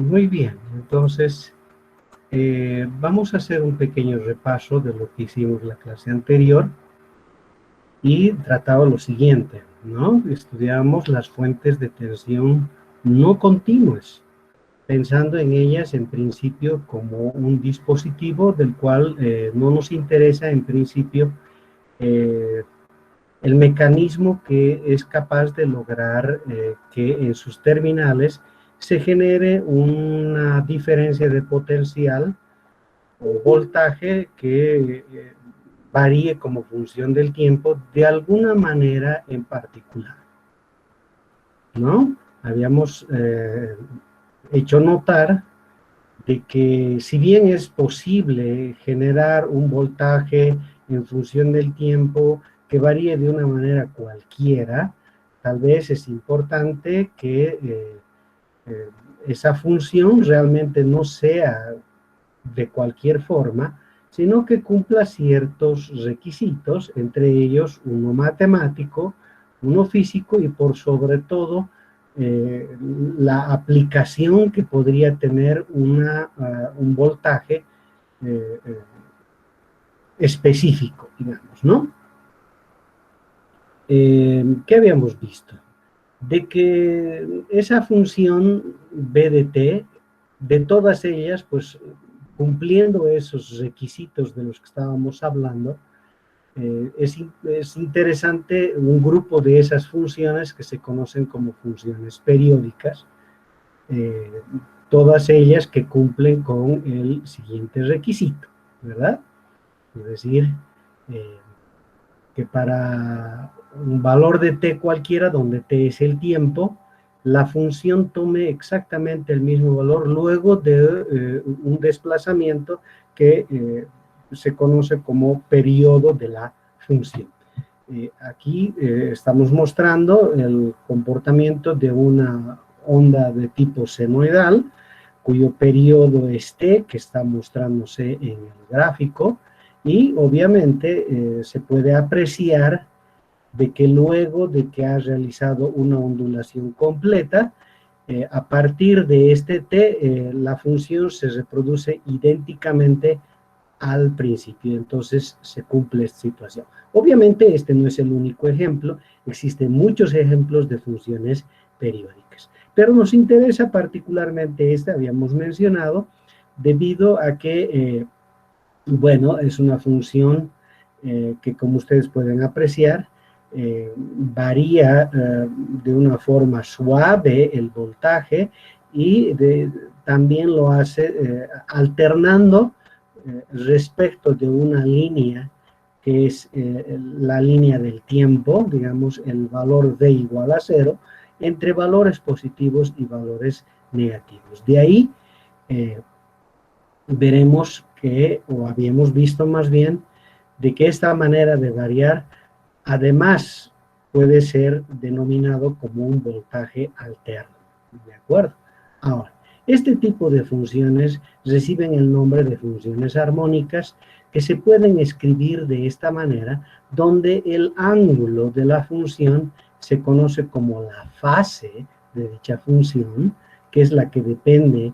Muy bien, entonces vamos a hacer un pequeño repaso de lo que hicimos la clase anterior y trataba lo siguiente, ¿no? Estudiamos las fuentes de tensión no continuas, pensando en ellas en principio como un dispositivo del cual no nos interesa en principio eh, el mecanismo que es capaz de lograr que en sus terminales se genere una diferencia de potencial o voltaje que varíe como función del tiempo de alguna manera en particular, ¿no? Habíamos hecho notar de que si bien es posible generar un voltaje en función del tiempo que varíe de una manera cualquiera, tal vez es importante que eh, esa función realmente no sea de cualquier forma, sino que cumpla ciertos requisitos, entre ellos uno matemático, uno físico y por sobre todo la aplicación que podría tener un voltaje eh, eh, específico, digamos, ¿no? ¿Qué habíamos visto? De que esa función B de t, de todas ellas, pues cumpliendo esos requisitos de los que estábamos hablando, es interesante un grupo de esas funciones que se conocen como funciones periódicas, eh, todas ellas que cumplen con el siguiente requisito, ¿verdad? Es decir, eh, que para un valor de t cualquiera, donde t es el tiempo, la función tome exactamente el mismo valor luego de un desplazamiento que se conoce como periodo de la función. Aquí estamos mostrando el comportamiento de una onda de tipo senoidal, cuyo periodo es t, que está mostrándose en el gráfico, y obviamente se puede apreciar de que luego de que ha realizado una ondulación completa, a partir de este t, la función se reproduce idénticamente al principio, entonces se cumple esta situación. Obviamente este no es el único ejemplo, existen muchos ejemplos de funciones periódicas, pero nos interesa particularmente esta, habíamos mencionado, debido a que bueno, es una función que como ustedes pueden apreciar, varía de una forma suave el voltaje y también lo hace alternando respecto de una línea que es la línea del tiempo, digamos el valor d igual a 0, entre valores positivos y valores negativos. De ahí veremos que, o habíamos visto más bien, de que esta manera de variar, además, puede ser denominado como un voltaje alterno. ¿De acuerdo? Ahora, este tipo de funciones reciben el nombre de funciones armónicas que se pueden escribir de esta manera, donde el ángulo de la función se conoce como la fase de dicha función, que es la que depende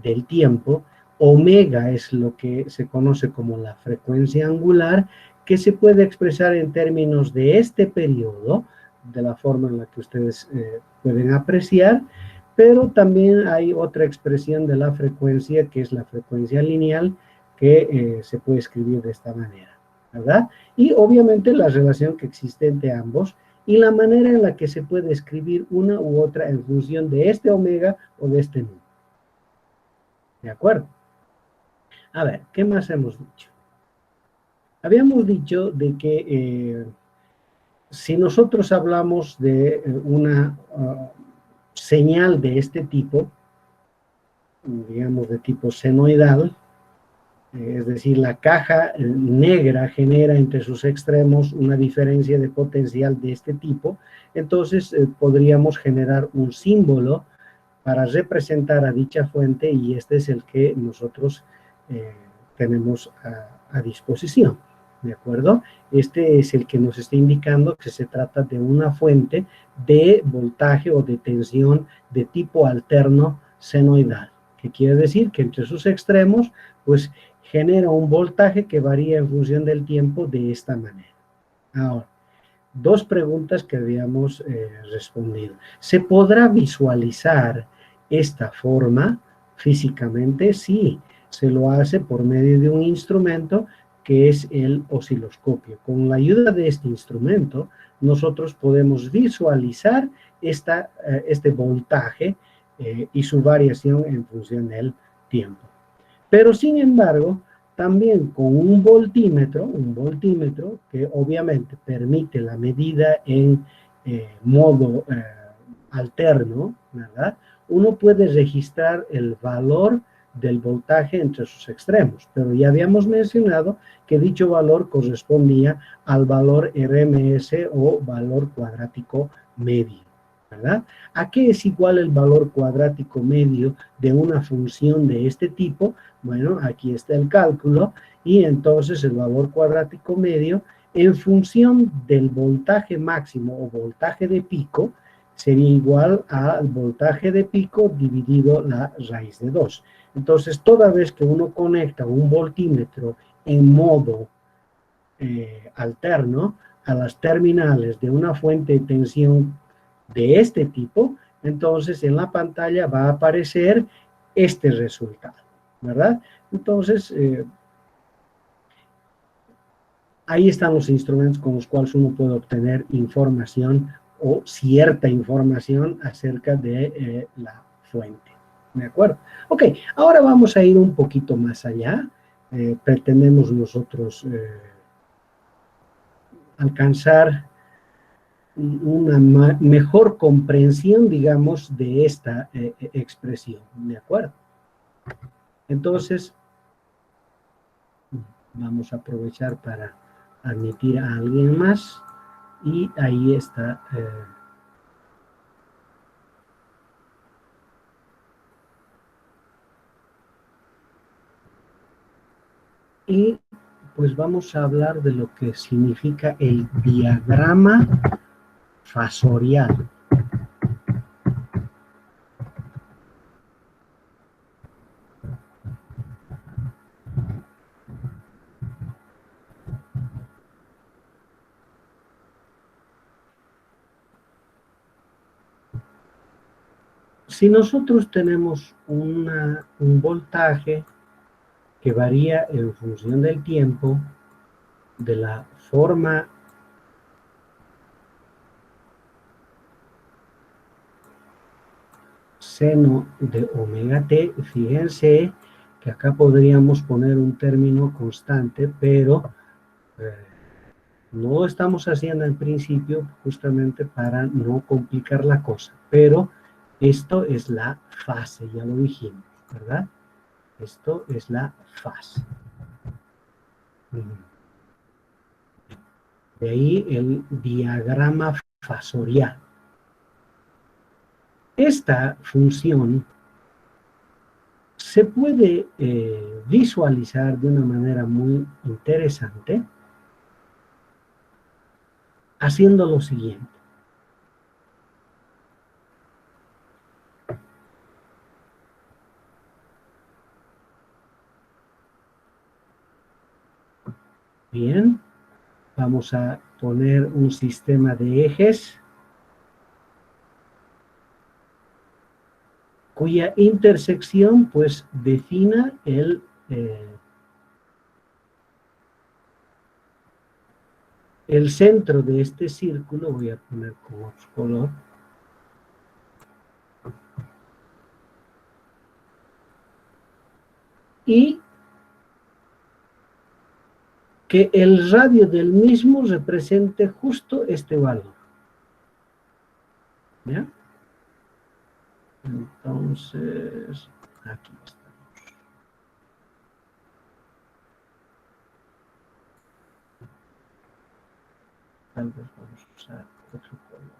del tiempo. Omega es lo que se conoce como la frecuencia angular, que se puede expresar en términos de este periodo, de la forma en la que ustedes pueden apreciar, pero también hay otra expresión de la frecuencia, que es la frecuencia lineal, que se puede escribir de esta manera, ¿verdad? Y obviamente la relación que existe entre ambos y la manera en la que se puede escribir una u otra en función de este omega o de este nu. ¿De acuerdo? A ver, ¿qué más hemos dicho? Habíamos dicho de que si nosotros hablamos de una señal de este tipo, digamos de tipo senoidal, es decir, la caja negra genera entre sus extremos una diferencia de potencial de este tipo, entonces podríamos generar un símbolo para representar a dicha fuente y este es el que nosotros tenemos a disposición. ¿De acuerdo? Este es el que nos está indicando que se trata de una fuente de voltaje o de tensión de tipo alterno senoidal. que quiere decir que entre sus extremos, pues genera un voltaje que varía en función del tiempo de esta manera. Ahora, dos preguntas que habíamos respondido. ¿Se podrá visualizar esta forma físicamente? Sí, se lo hace por medio de un instrumento que es el osciloscopio. Con la ayuda de este instrumento, nosotros podemos visualizar este voltaje y su variación en función del tiempo. Pero sin embargo, también con un voltímetro que obviamente permite la medida en modo alterno, ¿verdad? Uno puede registrar el valor del voltaje entre sus extremos, pero ya habíamos mencionado que dicho valor correspondía al valor RMS o valor cuadrático medio, ¿verdad? ¿A qué es igual el valor cuadrático medio de una función de este tipo? Bueno, aquí está el cálculo y entonces el valor cuadrático medio en función del voltaje máximo o voltaje de pico sería igual al voltaje de pico dividido la raíz de 2. Entonces, toda vez que uno conecta un voltímetro en modo alterno a las terminales de una fuente de tensión de este tipo, entonces en la pantalla va a aparecer este resultado, ¿verdad? Entonces, ahí están los instrumentos con los cuales uno puede obtener información o cierta información acerca de la fuente. ¿De acuerdo? Ok, ahora vamos a ir un poquito más allá. Pretendemos nosotros alcanzar una mejor comprensión, digamos, de esta expresión. ¿De acuerdo? Entonces, vamos a aprovechar para admitir a alguien más y ahí está. Y pues vamos a hablar de lo que significa el diagrama fasorial. Si nosotros tenemos un voltaje que varía en función del tiempo, de la forma seno de omega t, fíjense que acá podríamos poner un término constante, pero no lo estamos haciendo al principio justamente para no complicar la cosa, pero esto es la fase, ya lo dijimos, ¿verdad? Esto es la fase. De ahí el diagrama fasorial. Esta función se puede visualizar de una manera muy interesante haciendo lo siguiente. Bien, vamos a poner un sistema de ejes cuya intersección pues defina el centro de este círculo. Voy a poner con otro color. Y que el radio del mismo represente justo este valor. ¿Ya? Entonces, aquí está. Tal vez vamos a usar otro color.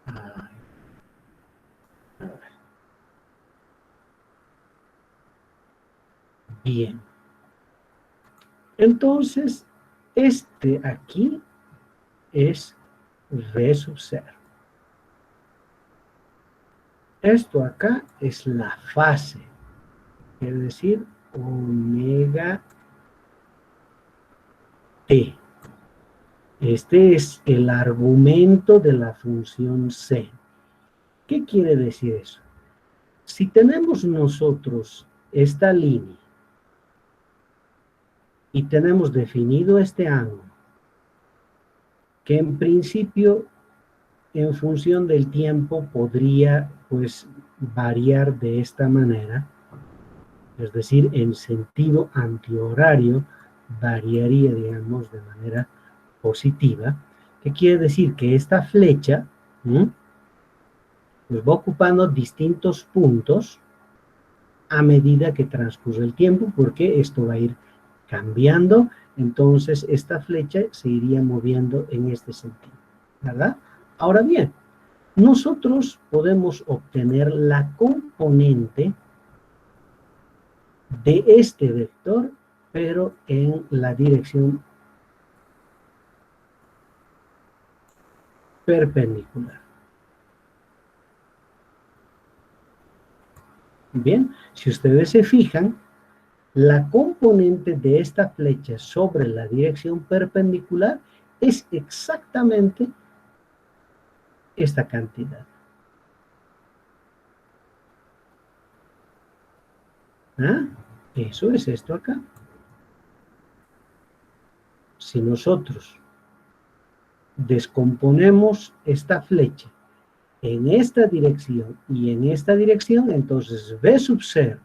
A ver. Bien. Entonces, este aquí es V sub 0. Esto acá es la fase, es decir, omega t. Este es el argumento de la función c. ¿Qué quiere decir eso? Si tenemos nosotros esta línea y tenemos definido este ángulo, que en principio, en función del tiempo, podría pues variar de esta manera, es decir, en sentido antihorario, variaría, digamos, de manera positiva, que quiere decir que esta flecha pues va ocupando distintos puntos a medida que transcurre el tiempo, porque esto va a ir cambiando, entonces esta flecha se iría moviendo en este sentido, ¿verdad? Ahora bien, nosotros podemos obtener la componente de este vector, pero en la dirección perpendicular. Bien, si ustedes se fijan, la componente de esta flecha sobre la dirección perpendicular es exactamente esta cantidad. ¿Ah? Eso es esto acá. Si nosotros descomponemos esta flecha en esta dirección y en esta dirección, entonces B sub 0,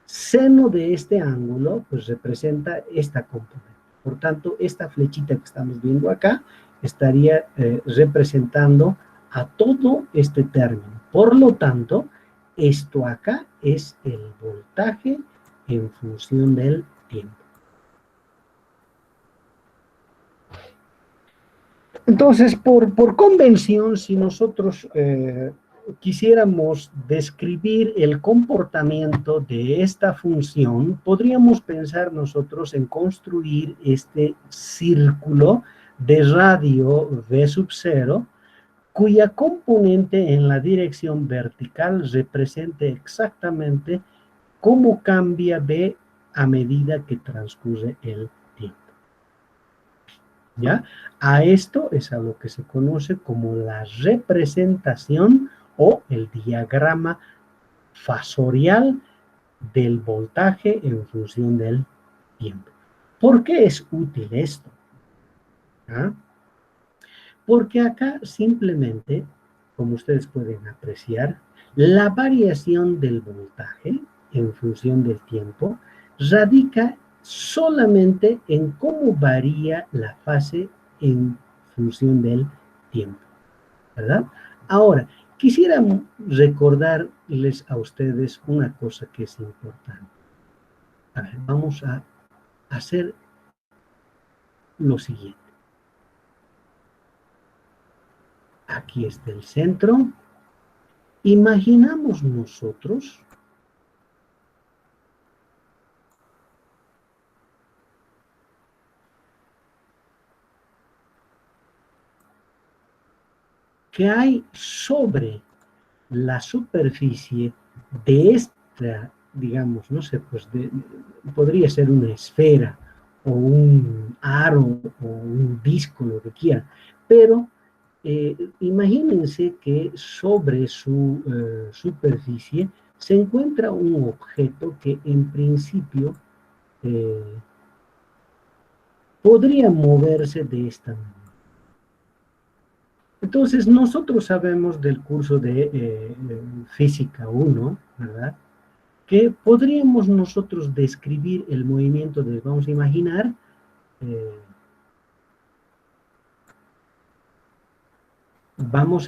seno de este ángulo, pues representa esta componente. Por tanto, esta flechita que estamos viendo acá estaría representando a todo este término. Por lo tanto, esto acá es el voltaje en función del tiempo. Entonces, por convención, si nosotros quisiéramos describir el comportamiento de esta función, podríamos pensar nosotros en construir este círculo de radio V sub 0, cuya componente en la dirección vertical represente exactamente cómo cambia B a medida que transcurre el tiempo. ¿Ya? A esto es a lo que se conoce como la representación o el diagrama fasorial del voltaje en función del tiempo. ¿Por qué es útil esto? ¿Ah? Porque acá simplemente, como ustedes pueden apreciar, la variación del voltaje en función del tiempo radica solamente en cómo varía la fase en función del tiempo, ¿verdad? Ahora, quisiera recordarles a ustedes una cosa que es importante. A ver, vamos a hacer lo siguiente. Aquí está el centro. Imaginamos nosotros que hay sobre la superficie de esta, digamos, no sé, pues podría ser una esfera o un aro o un disco, lo que quieran, pero imagínense que sobre su superficie se encuentra un objeto que en principio podría moverse de esta manera. Entonces, nosotros sabemos del curso de Física 1, ¿verdad? Que podríamos nosotros describir el movimiento de, vamos a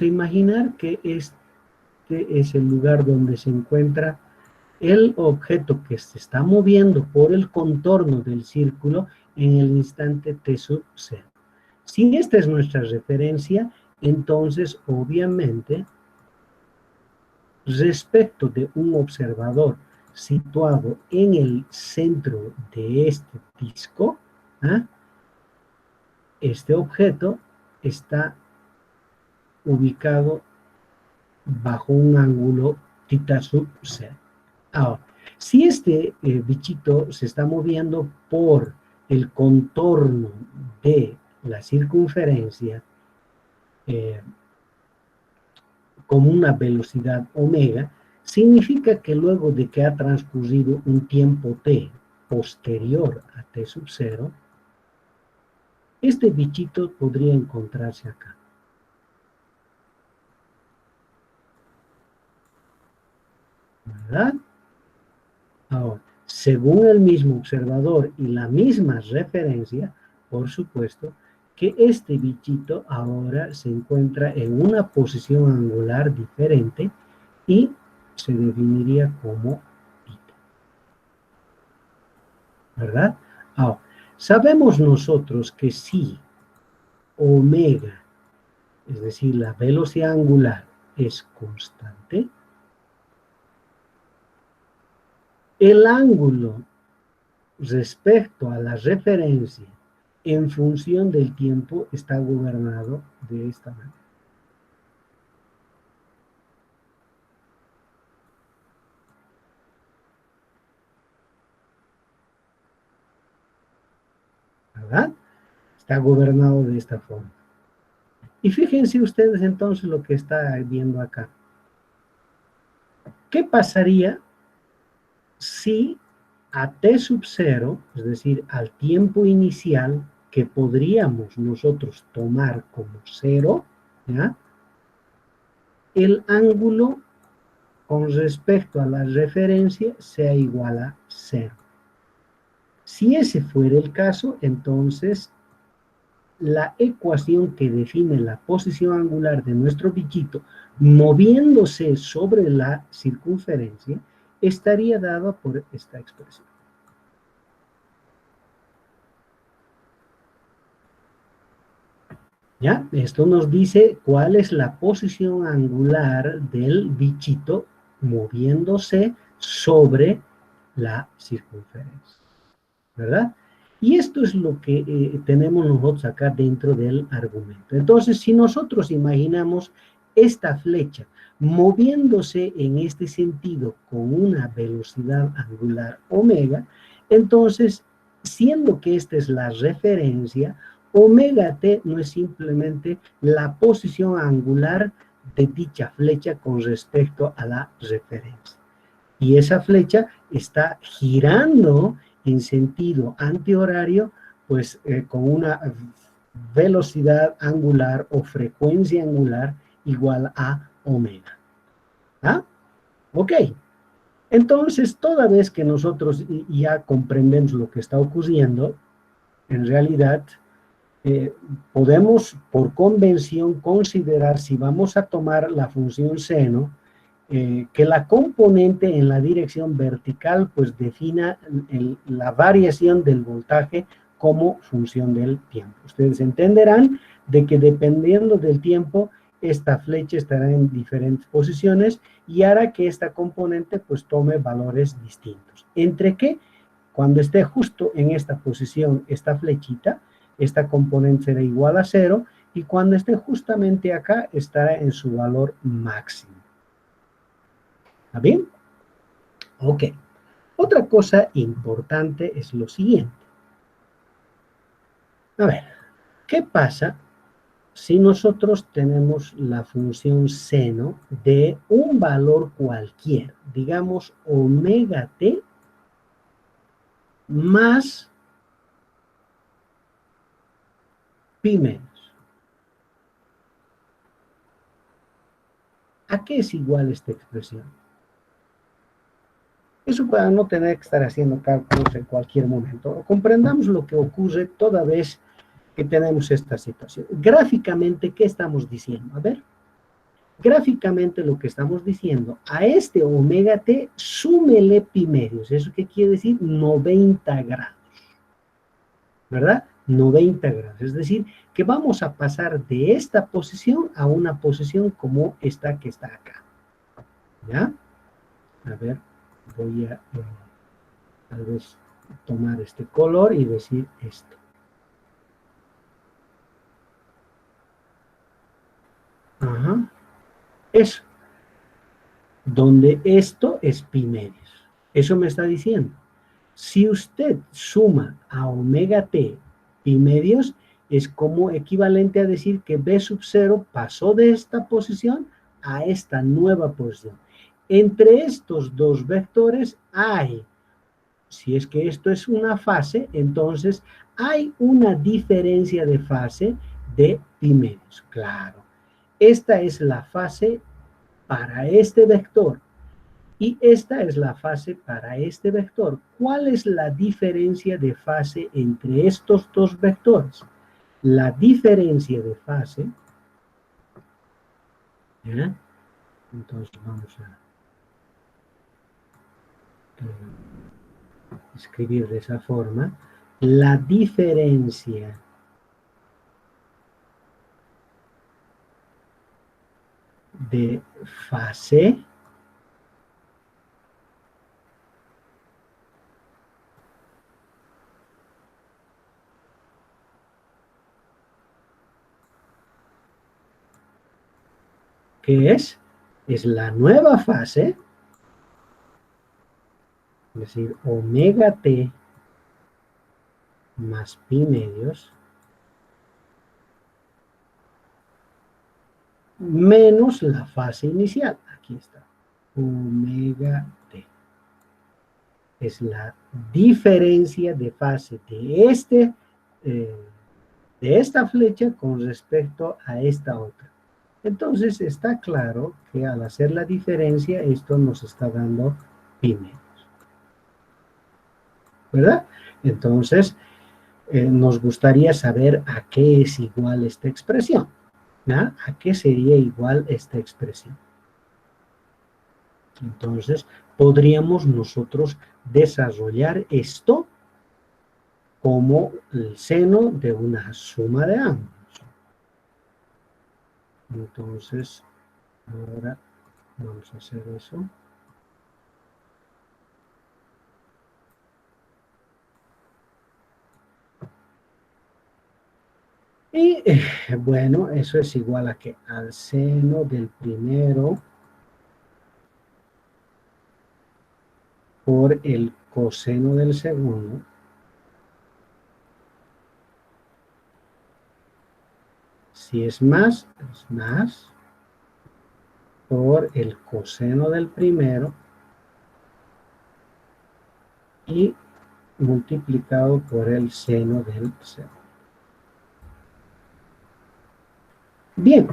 imaginar, que este es el lugar donde se encuentra el objeto que se está moviendo por el contorno del círculo en el instante t sub 0. Si esta es nuestra referencia, entonces obviamente respecto de un observador situado en el centro de este disco, este objeto está ubicado bajo un ángulo Theta sub 0. Ahora, si este bichito se está moviendo por el contorno de la circunferencia con una velocidad omega, significa que luego de que ha transcurrido un tiempo t posterior a t sub 0, este bichito podría encontrarse acá. ¿Verdad? Ahora, según el mismo observador y la misma referencia, por supuesto, que este bichito ahora se encuentra en una posición angular diferente y se definiría como θ. ¿Verdad? Ahora, sabemos nosotros que si omega, es decir, la velocidad angular, es constante, el ángulo respecto a la referencia en función del tiempo está gobernado de esta manera. ¿Verdad? Está gobernado de esta forma. Y fíjense ustedes entonces lo que está viendo acá. ¿Qué pasaría si a t sub 0, es decir, al tiempo inicial que podríamos nosotros tomar como 0, ¿ya? El ángulo con respecto a la referencia sea igual a 0? Si ese fuera el caso, entonces la ecuación que define la posición angular de nuestro bichito moviéndose sobre la circunferencia estaría dada por esta expresión. ¿Ya? Esto nos dice cuál es la posición angular del bichito moviéndose sobre la circunferencia. ¿Verdad? Y esto es lo que tenemos nosotros acá dentro del argumento. Entonces, si nosotros imaginamos esta flecha moviéndose en este sentido con una velocidad angular omega, entonces, siendo que esta es la referencia, omega t no es simplemente la posición angular de dicha flecha con respecto a la referencia. Y esa flecha está girando en sentido antihorario, pues con una velocidad angular o frecuencia angular igual a omega. ¿Ah? Ok. Entonces, toda vez que nosotros ya comprendemos lo que está ocurriendo, en realidad podemos por convención considerar, si vamos a tomar la función seno, que la componente en la dirección vertical pues defina la variación del voltaje como función del tiempo. Ustedes entenderán de que dependiendo del tiempo, esta flecha estará en diferentes posiciones y hará que esta componente pues tome valores distintos. Entre que cuando esté justo en esta posición, esta flechita, esta componente será igual a 0 y cuando esté justamente acá estará en su valor máximo. ¿Está bien? Ok. Otra cosa importante es lo siguiente. A ver, ¿qué pasa si nosotros tenemos la función seno de un valor cualquiera? Digamos, omega t más pi menos. ¿A qué es igual esta expresión? Eso para no tener que estar haciendo cálculos en cualquier momento. Comprendamos lo que ocurre toda vez que tenemos esta situación. Gráficamente, ¿qué estamos diciendo? A ver, gráficamente lo que estamos diciendo, a este omega t, súmele pi medios. ¿Eso qué quiere decir? 90 grados. ¿Verdad? 90 grados. Es decir, que vamos a pasar de esta posición a una posición como esta que está acá. ¿Ya? A ver, voy a tal vez tomar este color y decir esto. Ajá. Eso. donde esto es pi medios. Eso me está diciendo. Si usted suma a omega t pi medios, es como equivalente a decir que B sub 0 pasó de esta posición a esta nueva posición. Entre estos dos vectores hay, si es que esto es una fase, entonces hay una diferencia de fase de pi medios. Claro, esta es la fase para este vector. Y esta es la fase para este vector. ¿Cuál es la diferencia de fase entre estos dos vectores? La diferencia de fase, ¿ya? Entonces vamos a escribir de esa forma. La diferencia de fase ¿qué es? Es la nueva fase, es decir, omega t más pi medios, menos la fase inicial. Aquí está, omega t. Es la diferencia de fase de esta flecha con respecto a esta otra. Entonces está claro que al hacer la diferencia, esto nos está dando pi medios, ¿verdad? Entonces, nos gustaría saber a qué es igual esta expresión, ¿no? ¿A qué sería igual esta expresión? Entonces, podríamos nosotros desarrollar esto como el seno de una suma de ángulos. Entonces, ahora vamos a hacer eso. Y bueno, eso es igual a que al seno del primero por el coseno del segundo si es más por el coseno del primero y multiplicado por el seno del segundo. Bien,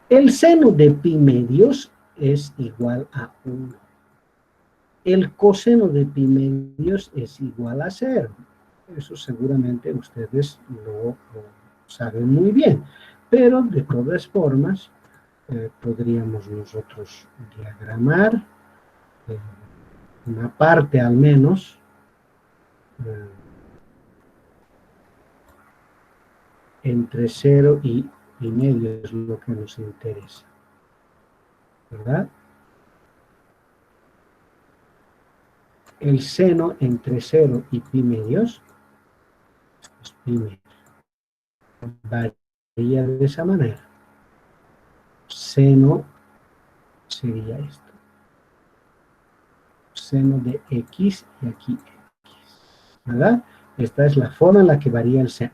el seno de pi medios es igual a 1. El coseno de pi medios es igual a 0. Eso seguramente ustedes lo saben muy bien. Pero de todas formas, podríamos nosotros diagramar una parte al menos entre 0 y pi medio es lo que nos interesa, ¿verdad? El seno entre 0 y pi medios es pi medios. Varía de esa manera. Seno sería esto. Seno de x y aquí x, ¿verdad? Esta es la forma en la que varía el seno.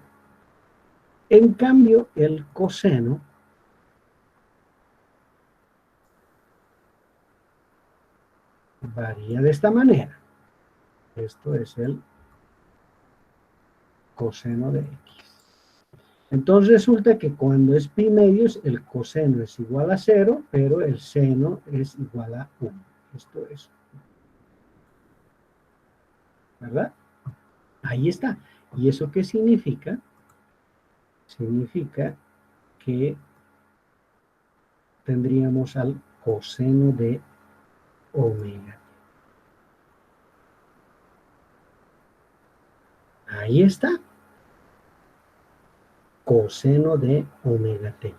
En cambio, el coseno varía de esta manera. Esto es el coseno de x. Entonces resulta que cuando es pi medios, el coseno es igual a 0, pero el seno es igual a 1. Esto es, ¿verdad? Ahí está. ¿Y eso qué significa? Significa que tendríamos al coseno de omega. Ahí está. Coseno de omega t.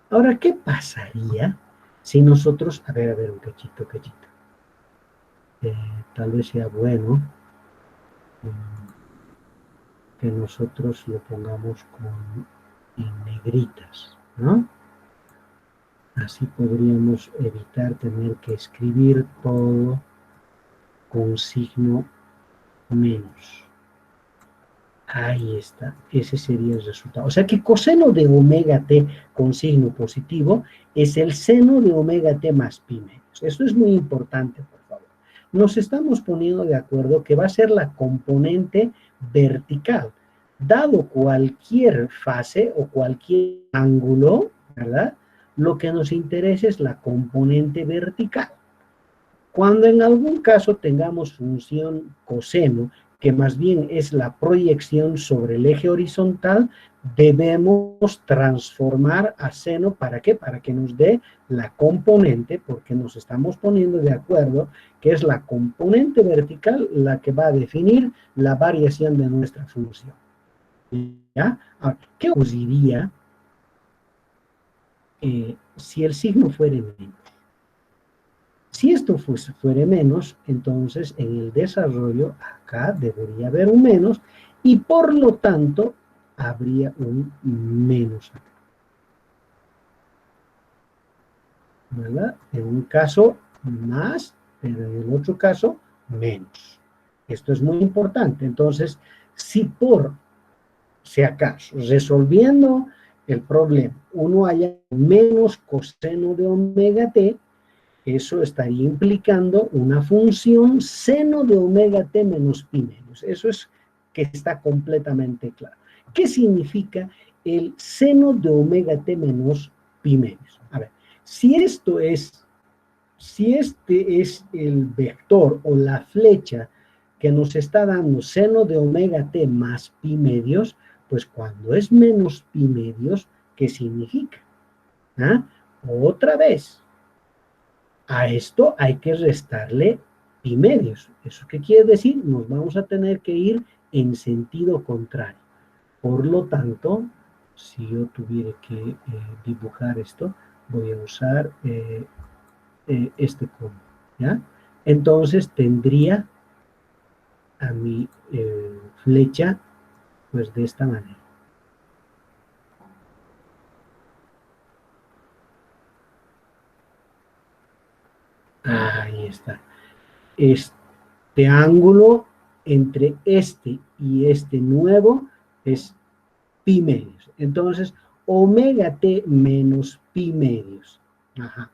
Ahora, ¿qué pasaría si nosotros, a ver, un cachito. Tal vez sea bueno que nosotros lo pongamos en negritas, ¿no? Así podríamos evitar tener que escribir todo con signo menos. Ahí está, ese sería el resultado. O sea que coseno de omega t con signo positivo es el seno de omega t más pi menos. Esto es muy importante, por favor. Nos estamos poniendo de acuerdo que va a ser la componente vertical. Dado cualquier fase o cualquier ángulo, ¿verdad? Lo que nos interesa es la componente vertical. Cuando en algún caso tengamos función coseno, que más bien es la proyección sobre el eje horizontal, debemos transformar a seno, ¿para qué? Para que nos dé la componente, porque nos estamos poniendo de acuerdo que es la componente vertical la que va a definir la variación de nuestra función. ¿Ya? Ahora, ¿qué ocurriría si el signo fuera menos? Si esto fuera menos, entonces en el desarrollo acá debería haber un menos y por lo tanto habría un menos acá, ¿verdad? En un caso más, pero en el otro caso menos. Esto es muy importante. Entonces, si por si acaso resolviendo el problema uno haya menos coseno de omega t, eso estaría implicando una función seno de omega t menos pi menos. Eso es que está completamente claro. ¿Qué significa el seno de omega t menos pi menos? A ver, si este es el vector o la flecha que nos está dando seno de omega t más pi medios, pues cuando es menos pi medios, ¿qué significa? ¿Ah? Otra vez, a esto hay que restarle pi medios. ¿Eso qué quiere decir? Nos vamos a tener que ir en sentido contrario. Por lo tanto, si yo tuviera que dibujar esto, voy a usar este combo, ¿ya? Entonces tendría a mi flecha, pues de esta manera. Ahí está. Este ángulo entre este y este nuevo es pi medios. Entonces, omega t menos pi medios. Ajá.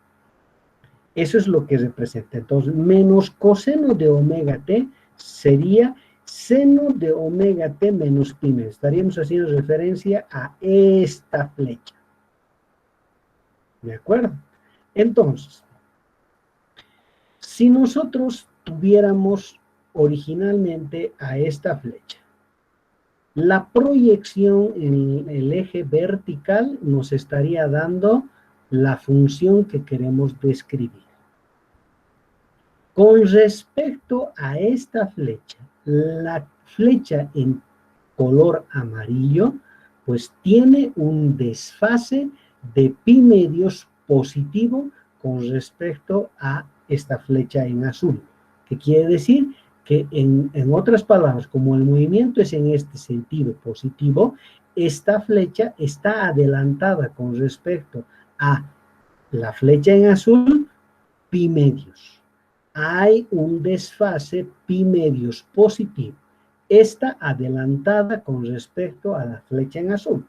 Eso es lo que representa. Entonces, menos coseno de omega t sería seno de omega t menos pi medios. Estaríamos haciendo referencia a esta flecha. ¿De acuerdo? Entonces, si nosotros tuviéramos originalmente a esta flecha, la proyección en el eje vertical nos estaría dando la función que queremos describir. Con respecto a esta flecha, la flecha en color amarillo, pues tiene un desfase de pi medios positivo con respecto a esta flecha en azul, que quiere decir que en otras palabras, como el movimiento es en este sentido positivo, esta flecha está adelantada con respecto a la flecha en azul, pi medios. Hay un desfase pi medios positivo. Está adelantada con respecto a la flecha en azul.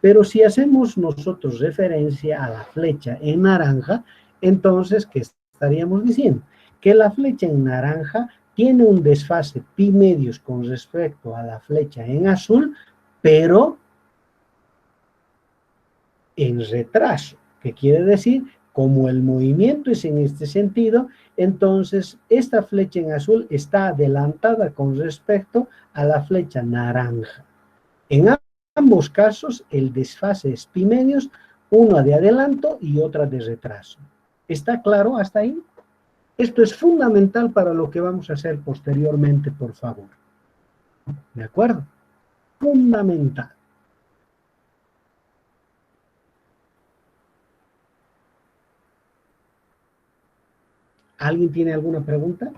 Pero si hacemos nosotros referencia a la flecha en naranja, entonces, ¿qué estaríamos diciendo? Que la flecha en naranja tiene un desfase pi medios con respecto a la flecha en azul, pero en retraso, que quiere decir, como el movimiento es en este sentido, entonces esta flecha en azul está adelantada con respecto a la flecha naranja. En ambos casos, el desfase es pi medios, una de adelanto y otra de retraso. ¿Está claro hasta ahí? Esto es fundamental para lo que vamos a hacer posteriormente, por favor. ¿De acuerdo? Fundamental. ¿Alguien tiene alguna pregunta?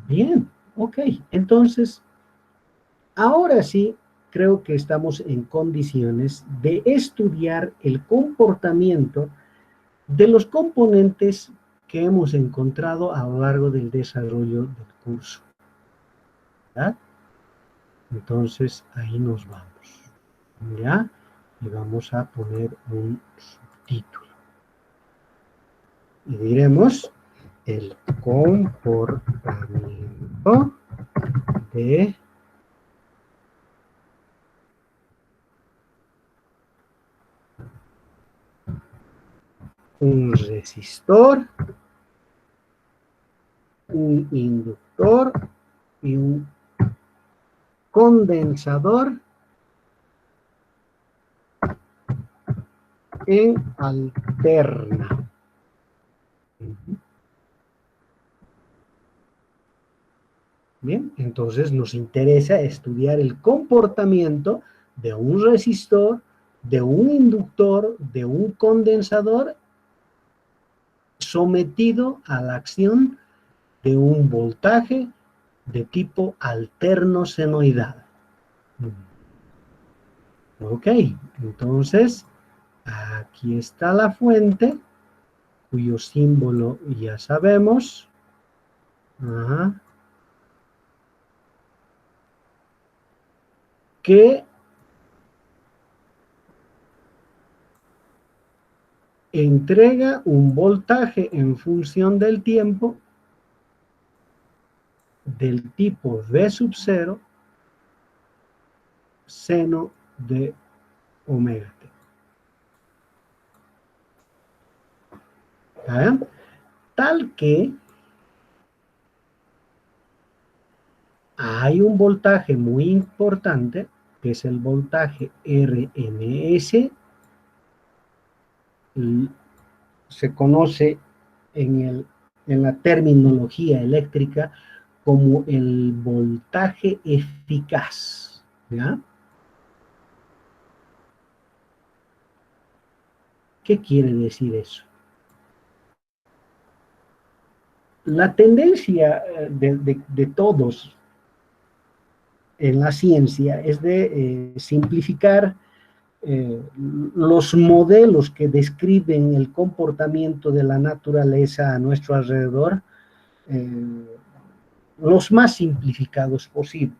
Bien, ok. Entonces, ahora sí, creo que estamos en condiciones de estudiar el comportamiento de los componentes que hemos encontrado a lo largo del desarrollo del curso, ¿verdad? Entonces, ahí nos vamos, ¿ya? Y vamos a poner un subtítulo. Y diremos el comportamiento de un resistor, un inductor y un condensador en alterna. Bien, entonces nos interesa estudiar el comportamiento de un resistor, de un inductor, de un condensador sometido a la acción de un voltaje de tipo alterno senoidal. Ok, entonces aquí está la fuente, cuyo símbolo ya sabemos. Ajá. Que entrega un voltaje en función del tiempo del tipo V sub 0 seno de omega t. ¿Ah? Tal que hay un voltaje muy importante, que es el voltaje RMS, se conoce en la terminología eléctrica como el voltaje eficaz, ¿ya? ¿Qué quiere decir eso? La tendencia de todos en la ciencia es de simplificar los modelos que describen el comportamiento de la naturaleza a nuestro alrededor, los más simplificados posibles.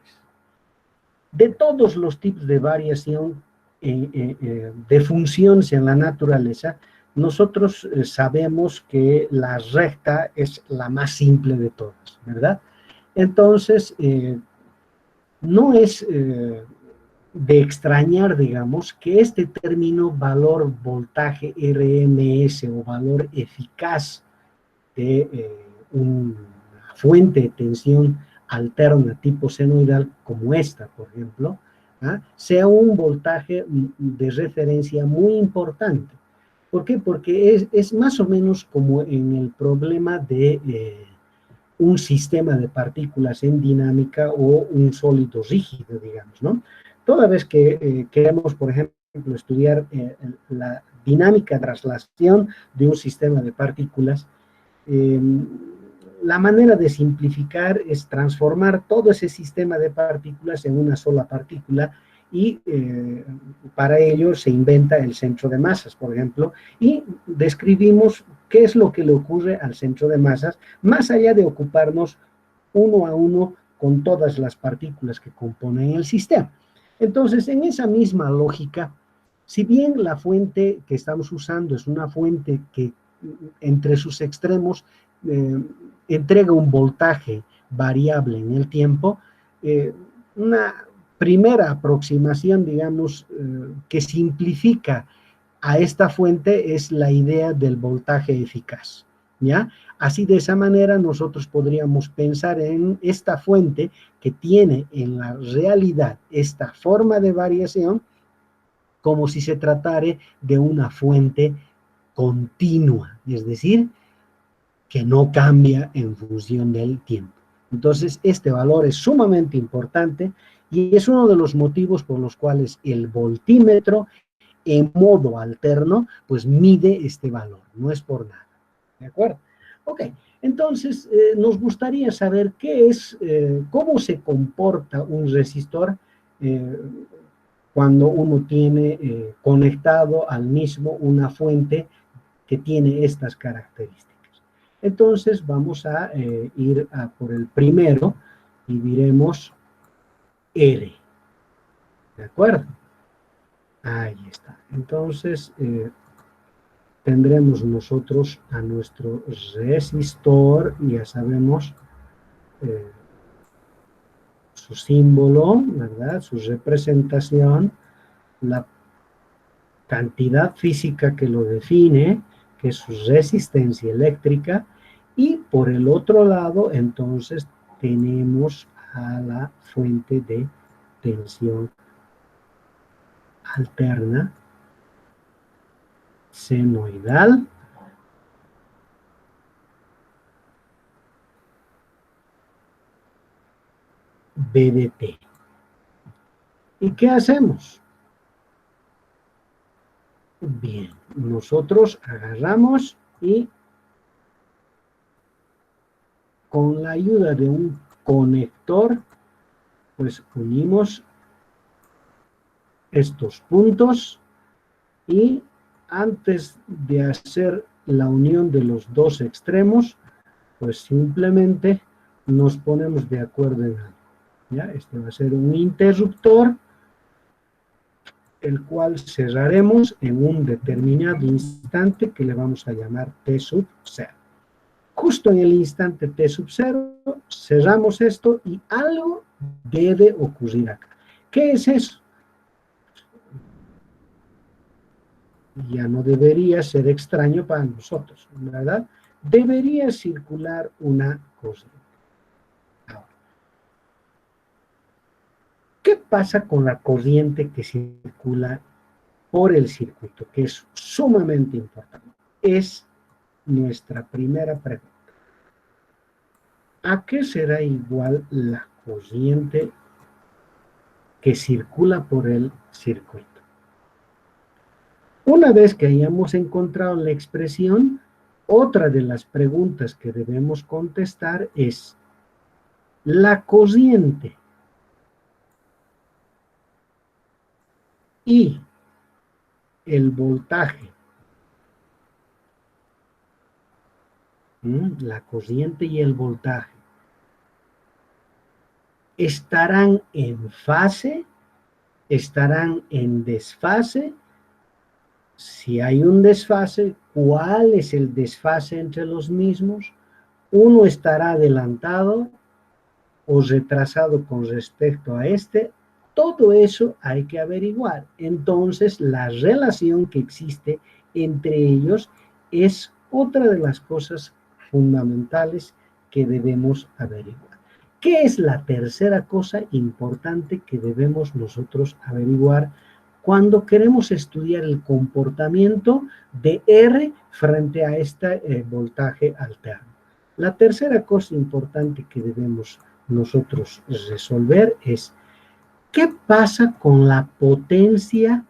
De todos los tipos de variación de funciones en la naturaleza, nosotros sabemos que la recta es la más simple de todas, ¿verdad? Entonces, no es de extrañar, digamos, que este término valor voltaje RMS o valor eficaz de una fuente de tensión alterna tipo senoidal como esta, por ejemplo, sea un voltaje de referencia muy importante. ¿Por qué? Porque es más o menos como en el problema de un sistema de partículas en dinámica o un sólido rígido, digamos, ¿no? Toda vez que queremos, por ejemplo, estudiar la dinámica de traslación de un sistema de partículas, la manera de simplificar es transformar todo ese sistema de partículas en una sola partícula y para ello se inventa el centro de masas, por ejemplo, y describimos qué es lo que le ocurre al centro de masas, más allá de ocuparnos uno a uno con todas las partículas que componen el sistema. Entonces, en esa misma lógica, si bien la fuente que estamos usando es una fuente que entre sus extremos entrega un voltaje variable en el tiempo, una primera aproximación, digamos, que simplifica a esta fuente es la idea del voltaje eficaz, ¿ya? Así de esa manera nosotros podríamos pensar en esta fuente que tiene en la realidad esta forma de variación como si se tratara de una fuente continua, es decir, que no cambia en función del tiempo. Entonces, este valor es sumamente importante y es uno de los motivos por los cuales el voltímetro en modo alterno, pues mide este valor, no es por nada, ¿de acuerdo? Ok, entonces nos gustaría saber qué es, cómo se comporta un resistor cuando uno tiene conectado al mismo una fuente que tiene estas características. Entonces vamos a ir a por el primero y diremos R. ¿De acuerdo? Ahí está. Entonces tendremos nosotros a nuestro resistor, ya sabemos su símbolo, ¿verdad? Su representación, la cantidad física que lo define, que es su resistencia eléctrica, y por el otro lado, entonces, tenemos a la fuente de tensión alterna senoidal, BDT. ¿Y qué hacemos? Bien, nosotros agarramos y con la ayuda de un conector, pues unimos estos puntos y antes de hacer la unión de los dos extremos, pues simplemente nos ponemos de acuerdo en algo. ¿Ya? Este va a ser un interruptor, el cual cerraremos en un determinado instante que le vamos a llamar T sub 0. Justo en el instante T sub 0, cerramos esto y algo debe ocurrir acá. ¿Qué es eso? Ya no debería ser extraño para nosotros, ¿verdad? Debería circular una corriente. Ahora, ¿qué pasa con la corriente que circula por el circuito? Que es sumamente importante. Es nuestra primera pregunta. ¿A qué será igual la corriente que circula por el circuito? Una vez que hayamos encontrado la expresión, otra de las preguntas que debemos contestar es: la corriente y el voltaje, la corriente y el voltaje, ¿estarán en fase? ¿Estarán en desfase? Si hay un desfase, ¿cuál es el desfase entre los mismos? ¿Uno estará adelantado o retrasado con respecto a este? Todo eso hay que averiguar. Entonces, la relación que existe entre ellos es otra de las cosas fundamentales que debemos averiguar. ¿Qué es la tercera cosa importante que debemos nosotros averiguar cuando queremos estudiar el comportamiento de R frente a este voltaje alterno? La tercera cosa importante que debemos nosotros resolver es: ¿qué pasa con la potencia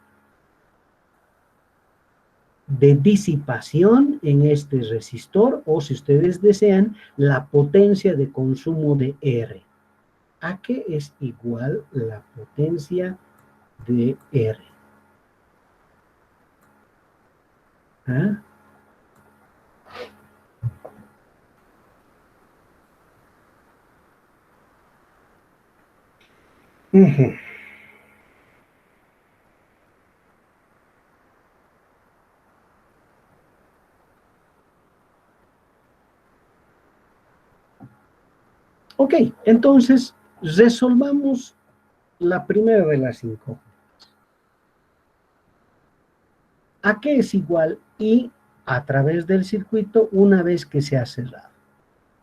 de disipación en este resistor? O, si ustedes desean, la potencia de consumo de R. ¿A qué es igual la potencia de R? ¿Ah? Ok, entonces resolvamos la primera de las cinco. ¿A qué es igual I a través del circuito una vez que se ha cerrado?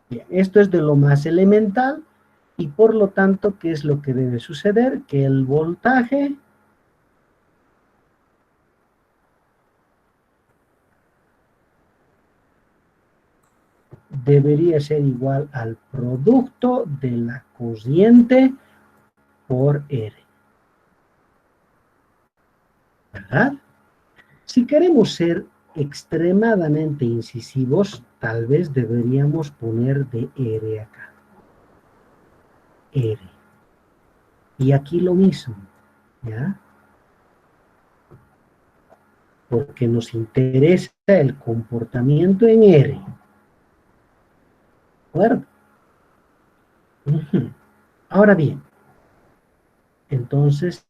Bien, esto es de lo más elemental y por lo tanto, ¿qué es lo que debe suceder? Que el voltaje debería ser igual al producto de la corriente por R, ¿verdad? Si queremos ser extremadamente incisivos, tal vez deberíamos poner de R acá. R. Y aquí lo mismo, ¿ya? Porque nos interesa el comportamiento en R. ¿De acuerdo? Ahora bien, entonces,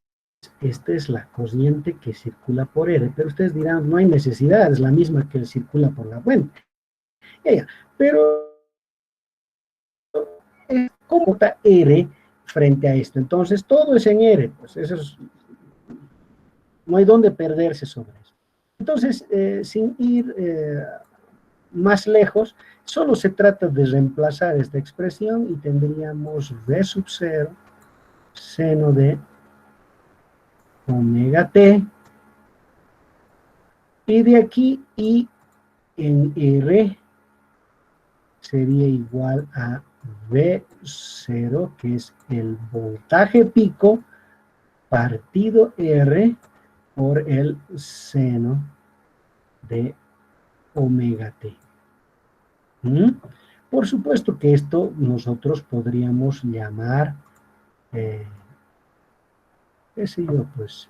esta es la corriente que circula por R, pero ustedes dirán, no hay necesidad, es la misma que circula por la fuente. Pero, ¿cómo está R frente a esto? Entonces, todo es en R, pues eso es, no hay dónde perderse sobre eso. Entonces, sin ir más lejos, solo se trata de reemplazar esta expresión y tendríamos V sub 0 seno de omega t, y de aquí I en R sería igual a V0, que es el voltaje pico, partido R por el seno de omega t. Por supuesto que esto nosotros podríamos llamar, qué sé yo, pues,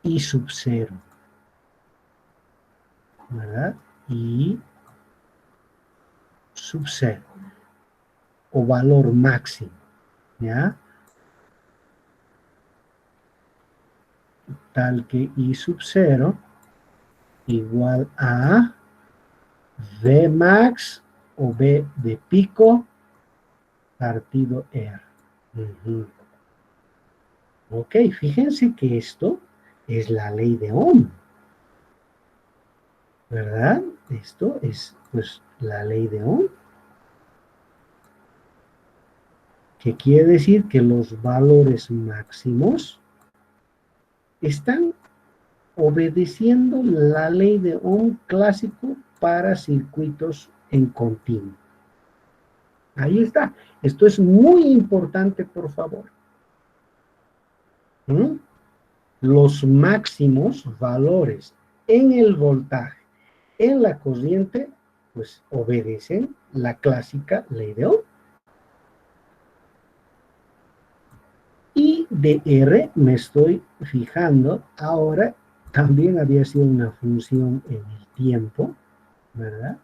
I sub 0, ¿verdad? I sub 0, o valor máximo, ¿ya? Tal que I sub 0 igual a V max o V de pico partido R. Ok, fíjense que esto es la ley de Ohm, ¿verdad? Esto es, pues, la ley de Ohm, que quiere decir que los valores máximos están obedeciendo la ley de Ohm clásico para circuitos en continuo. Ahí está. Esto es muy importante, por favor. Los máximos valores en el voltaje, en la corriente, pues obedecen la clásica ley de Ohm. Y de R me estoy fijando, ahora también había sido una función en el tiempo, ¿verdad?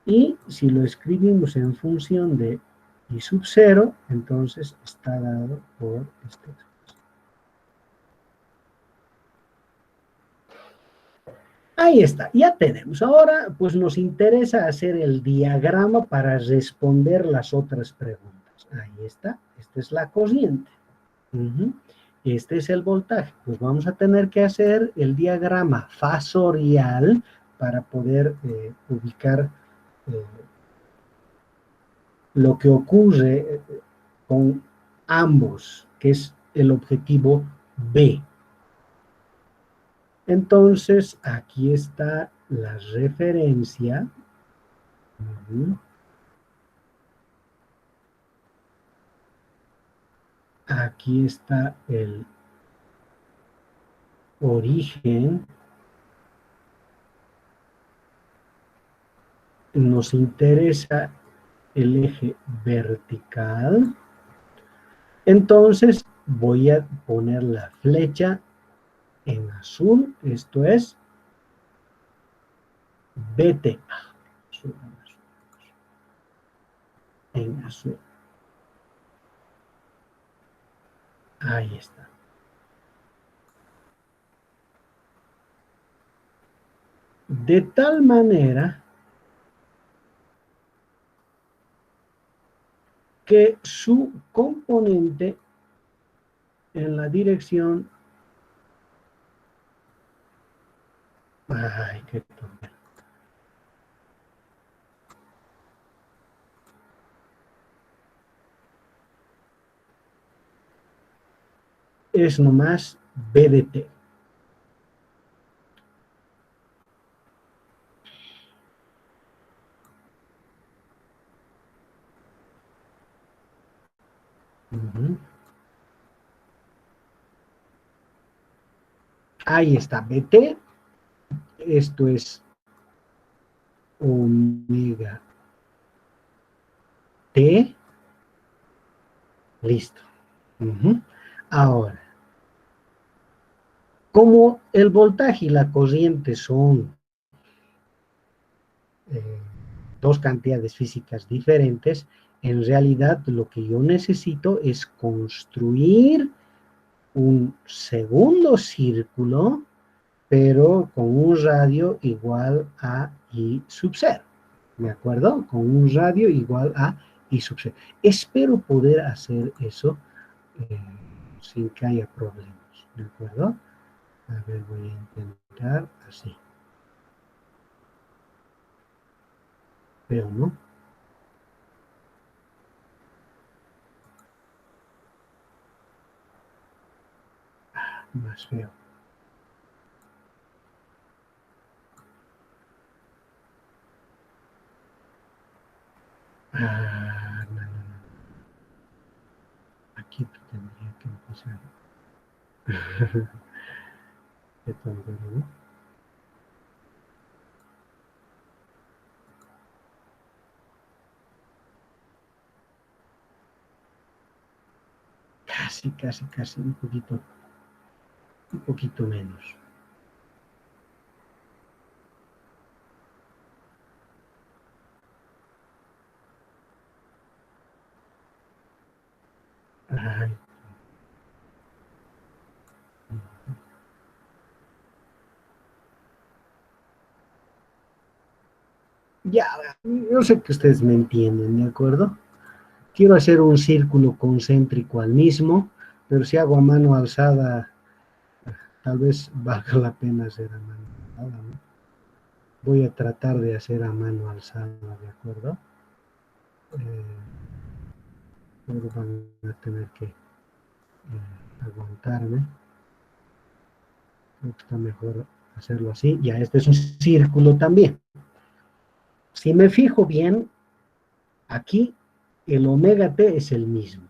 Y si lo escribimos en función de I sub 0, entonces está dado por este. Ahí está, ya tenemos. Ahora, pues nos interesa hacer el diagrama para responder las otras preguntas. Ahí está, esta es la corriente. Este es el voltaje. Pues vamos a tener que hacer el diagrama fasorial para poder ubicar lo que ocurre con ambos, que es el objetivo B. Entonces, aquí está la referencia. Aquí está el origen. Nos interesa el eje vertical. Entonces, voy a poner la flecha en azul, esto es BT. En azul. Ahí está. De tal manera que su componente en la dirección... Ay, qué tonto. Es nomás BDT. Ahí está, BT. Esto es omega T, listo. Ahora, como el voltaje y la corriente son dos cantidades físicas diferentes, en realidad lo que yo necesito es construir un segundo círculo, pero con un radio igual a I sub 0. ¿De acuerdo? Con un radio igual a I sub 0. Espero poder hacer eso sin que haya problemas. ¿De acuerdo? A ver, voy a intentar así. Pero no. Más feo. No. Aquí tendría que empezar. Qué tontería, ¿no? Casi, un poquito menos. Ay. Ya, yo sé que ustedes me entienden, ¿de acuerdo? Quiero hacer un círculo concéntrico al mismo, pero si hago a mano alzada, tal vez valga la pena hacer a mano alzada, ¿no? Voy a tratar de hacer a mano alzada, ¿de acuerdo? Pero van a tener que aguantarme. Creo que está mejor hacerlo así. Ya, este es un círculo también. Si me fijo bien, aquí el omega t es el mismo,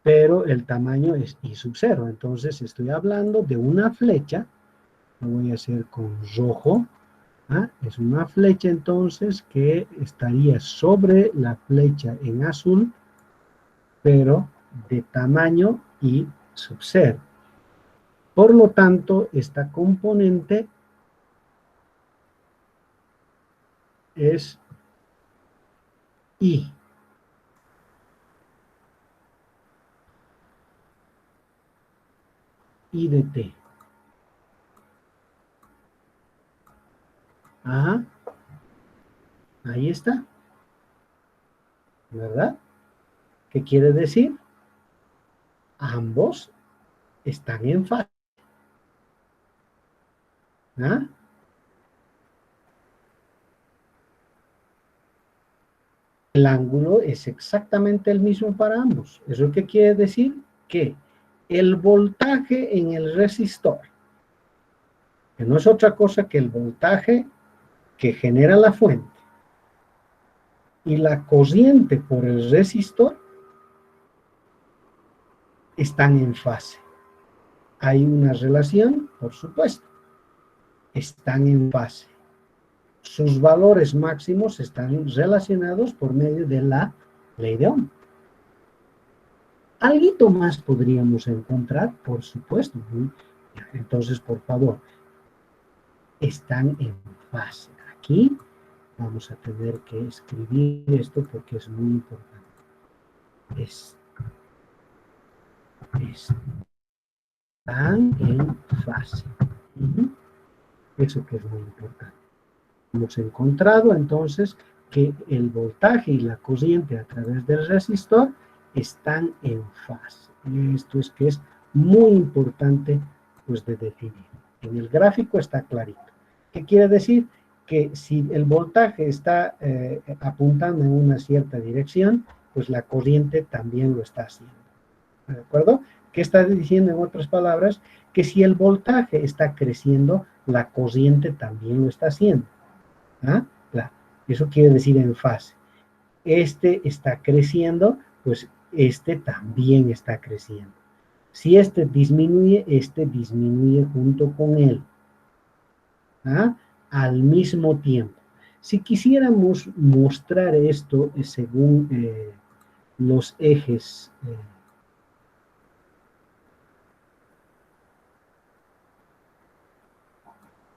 pero el tamaño es I sub 0. Entonces estoy hablando de una flecha, lo voy a hacer con rojo. Es una flecha entonces que estaría sobre la flecha en azul, pero de tamaño I sub 0. Por lo tanto, esta componente es I. I de T. Ajá. Ahí está. ¿Verdad? ¿Qué quiere decir? Ambos están en fase. ¿Ah? El ángulo es exactamente el mismo para ambos. ¿Eso qué quiere decir? Que el voltaje en el resistor, que no es otra cosa que el voltaje que genera la fuente, y la corriente por el resistor están en fase. Hay una relación, por supuesto. Están en fase. Sus valores máximos están relacionados por medio de la ley de Ohm. Algo más podríamos encontrar, por supuesto. Entonces, por favor, están en fase. Aquí vamos a tener que escribir esto porque es muy importante. Están en fase. Eso que es muy importante. Hemos encontrado entonces que el voltaje y la corriente a través del resistor están en fase. Esto es que es muy importante pues de definir. En el gráfico está clarito. ¿Qué quiere decir? Que si el voltaje está apuntando en una cierta dirección, pues la corriente también lo está haciendo. ¿De acuerdo? ¿Qué está diciendo en otras palabras? Que si el voltaje está creciendo, la corriente también lo está haciendo. Claro. Eso quiere decir en fase. Este está creciendo, pues este también está creciendo. Si este disminuye junto con él. Al mismo tiempo. Si quisiéramos mostrar esto según los ejes,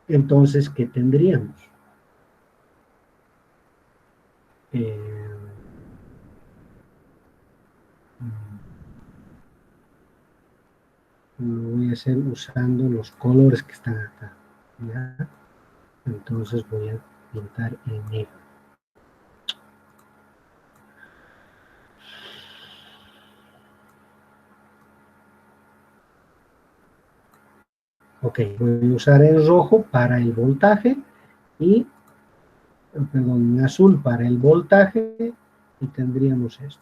entonces, ¿qué tendríamos? Lo voy a hacer usando los colores que están acá, ¿ya? Entonces voy a pintar en negro. Ok, voy a usar el rojo para el voltaje y, perdón, en azul para el voltaje y tendríamos esto.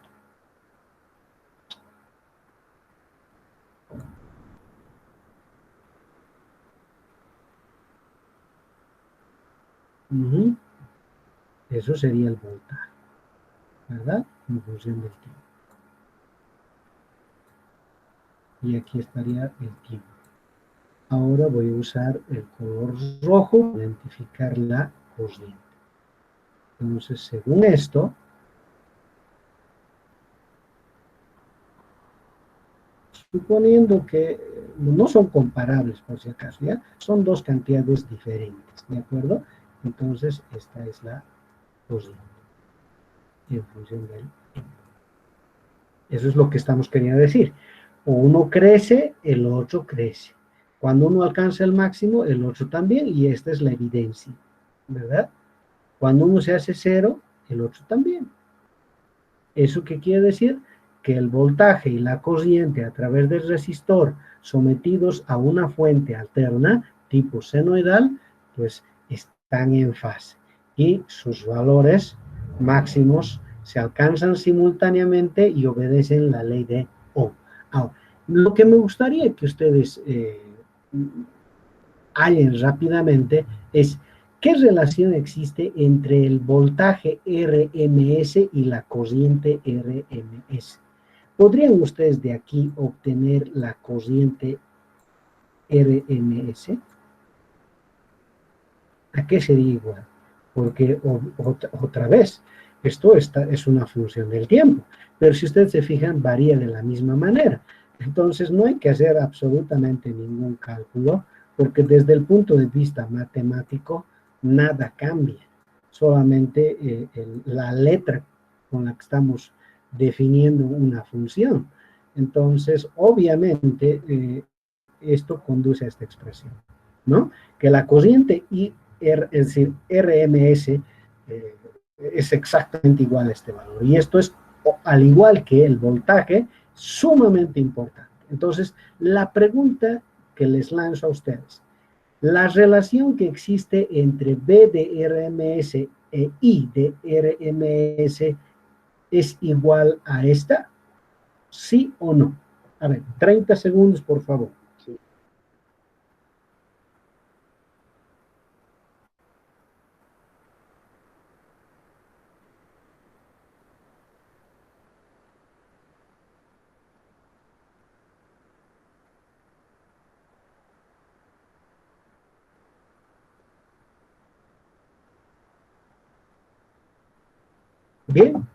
Eso sería el voltaje, ¿verdad? En función del tiempo. Y aquí estaría el tiempo. Ahora voy a usar el color rojo para identificar la corriente. Entonces, según esto, suponiendo que no son comparables, por si acaso, ¿ya? Son dos cantidades diferentes, ¿de acuerdo? Entonces, esta es la corriente en función del tiempo. Eso es lo que estamos queriendo decir. O uno crece, el otro crece. Cuando uno alcanza el máximo, el otro también, y esta es la evidencia, ¿verdad? Cuando uno se hace cero, el otro también. ¿Eso qué quiere decir? Que el voltaje y la corriente a través del resistor sometidos a una fuente alterna, tipo senoidal, pues están en fase. Y sus valores máximos se alcanzan simultáneamente y obedecen la ley de Ohm. Ahora, lo que me gustaría que ustedes hallen rápidamente es qué relación existe entre el voltaje RMS y la corriente RMS. ¿Podrían ustedes de aquí obtener la corriente RMS? ¿A qué sería igual? Porque otra vez, esto es una función del tiempo, pero si ustedes se fijan, varía de la misma manera. Entonces no hay que hacer absolutamente ningún cálculo, porque desde el punto de vista matemático, nada cambia. Solamente la letra con la que estamos definiendo una función. Entonces, obviamente, esto conduce a esta expresión, ¿no? Que la corriente es decir, RMS es exactamente igual a este valor. Y esto es, al igual que el voltaje, sumamente importante. Entonces, la pregunta que les lanzo a ustedes, la relación que existe entre B de RMS e I de RMS es igual a esta, ¿sí o no? A ver, 30 segundos, por favor. Sí. Bien,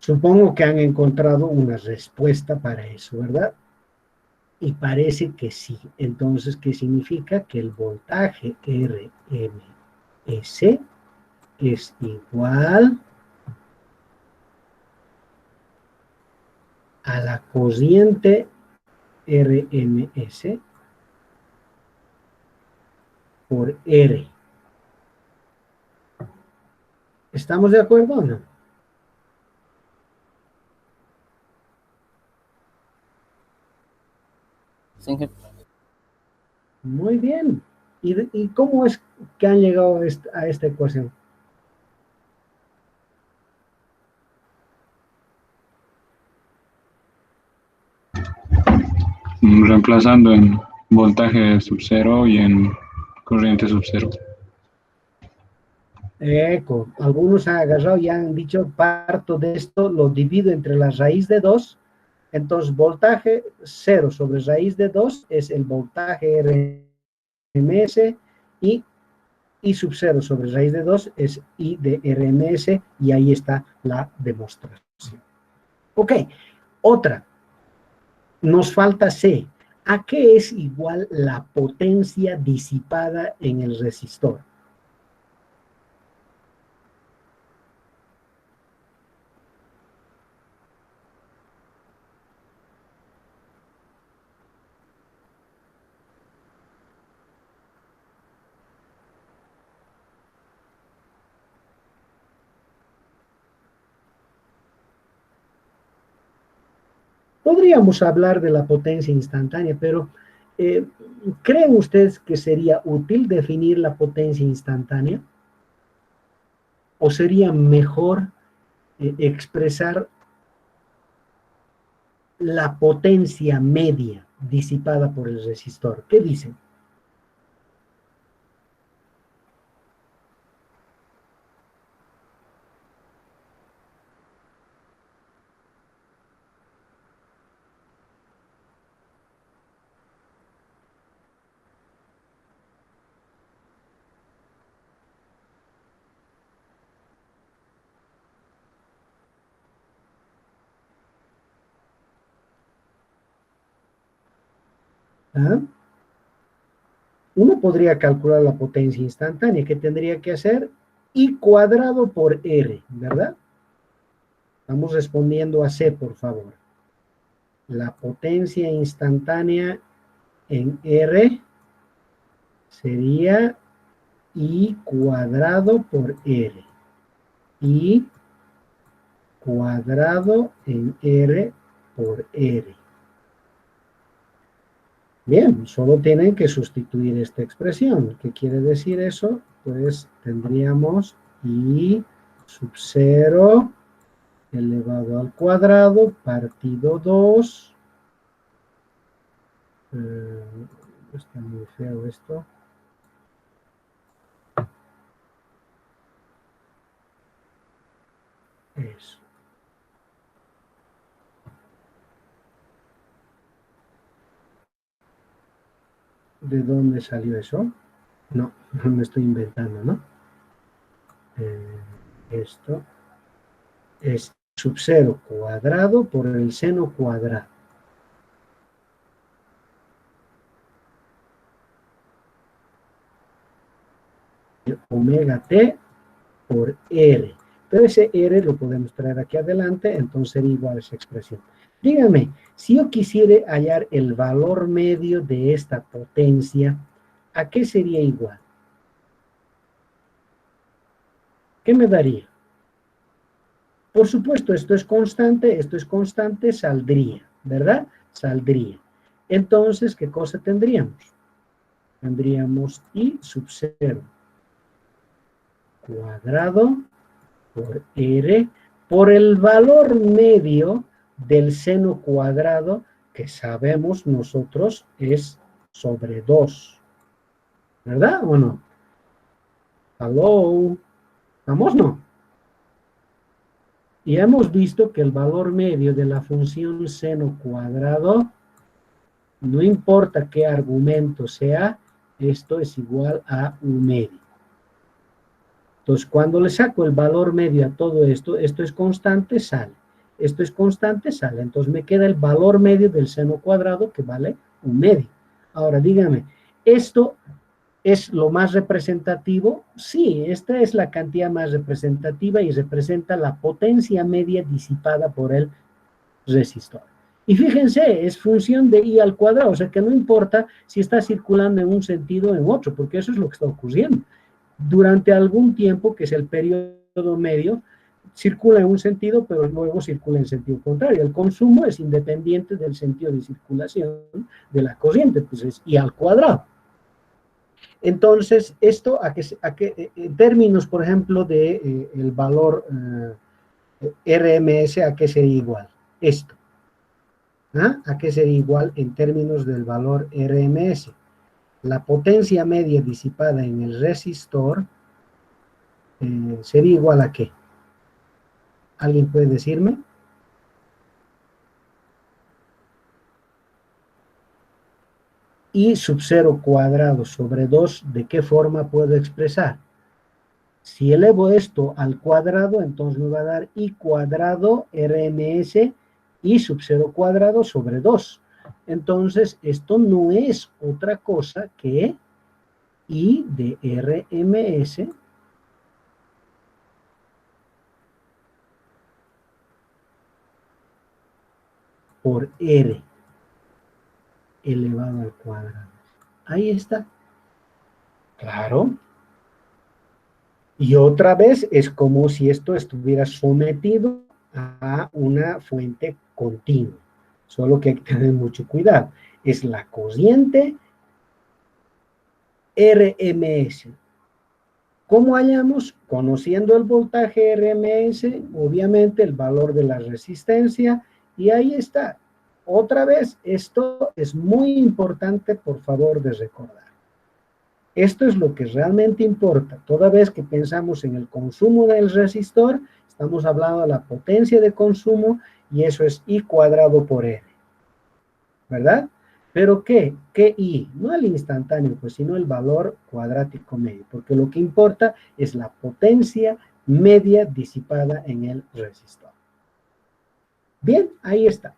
supongo que han encontrado una respuesta para eso, ¿verdad? Y parece que sí. Entonces, ¿qué significa? Que el voltaje RMS es igual a la corriente RMS por R. ¿Estamos de acuerdo o no? Sí. Muy bien. ¿Y cómo es que han llegado a esta ecuación? Reemplazando en voltaje sub cero y en corriente sub cero. Algunos han agarrado y han dicho, parto de esto, lo divido entre la raíz de 2. Entonces, voltaje 0 sobre raíz de 2 es el voltaje RMS y I sub 0 sobre raíz de 2 es I de RMS y ahí está la demostración. Ok, otra. Nos falta C. ¿A qué es igual la potencia disipada en el resistor? Podríamos hablar de la potencia instantánea, pero ¿creen ustedes que sería útil definir la potencia instantánea? ¿O sería mejor expresar la potencia media disipada por el resistor? ¿Qué dicen? ¿Ah? Uno podría calcular la potencia instantánea. ¿Qué tendría que hacer? I cuadrado por R, ¿verdad? Vamos respondiendo a C, por favor. La potencia instantánea en R sería I cuadrado por R. I cuadrado en R por R. Bien, solo tienen que sustituir esta expresión. ¿Qué quiere decir eso? Pues tendríamos I sub 0 elevado al cuadrado partido 2. Está muy feo esto. Eso. ¿De dónde salió eso? No, no me estoy inventando, ¿no? Esto es sub 0 cuadrado por el seno cuadrado. Omega t por R. Pero ese R lo podemos traer aquí adelante, entonces sería igual a esa expresión. Dígame, si yo quisiera hallar el valor medio de esta potencia, ¿a qué sería igual? ¿Qué me daría? Por supuesto, esto es constante, saldría, ¿verdad? Saldría. Entonces, ¿qué cosa tendríamos? Tendríamos I sub 0 cuadrado por R por el valor medio del seno cuadrado que sabemos nosotros es sobre 2. ¿Verdad o no? ¿Aló? ¿Vamos no? Y hemos visto que el valor medio de la función seno cuadrado, no importa qué argumento sea, esto es igual a un medio. Entonces, cuando le saco el valor medio a todo esto, esto es constante, sale. Esto es constante, sale. Entonces, me queda el valor medio del seno cuadrado, que vale un medio. Ahora, dígame, ¿esto es lo más representativo? Sí, esta es la cantidad más representativa y representa la potencia media disipada por el resistor. Y fíjense, es función de I al cuadrado, o sea que no importa si está circulando en un sentido o en otro, porque eso es lo que está ocurriendo. Durante algún tiempo, que es el periodo medio, circula en un sentido, pero luego circula en sentido contrario. El consumo es independiente del sentido de circulación de la corriente, pues es I al cuadrado. Entonces, esto, en términos, por ejemplo, de el valor RMS, ¿a qué sería igual? Esto. ¿Ah? ¿A qué sería igual en términos del valor RMS? La potencia media disipada en el resistor sería igual a ¿qué? ¿Alguien puede decirme? I sub 0 cuadrado sobre 2, ¿de qué forma puedo expresar? Si elevo esto al cuadrado, entonces me va a dar I cuadrado RMS I sub 0 cuadrado sobre 2. Entonces, esto no es otra cosa que I de RMS por R elevado al cuadrado. Ahí está. Claro. Y otra vez es como si esto estuviera sometido a una fuente continua. Solo que hay que tener mucho cuidado. Es la cociente RMS. ¿Cómo hallamos? Conociendo el voltaje RMS, obviamente el valor de la resistencia, y ahí está. Otra vez, esto es muy importante, por favor, de recordar. Esto es lo que realmente importa. Toda vez que pensamos en el consumo del resistor, estamos hablando de la potencia de consumo, y eso es I cuadrado por R. ¿Verdad? ¿Pero qué? ¿Qué I? No el instantáneo, pues, sino el valor cuadrático medio, porque lo que importa es la potencia media disipada en el resistor. Bien, ahí está.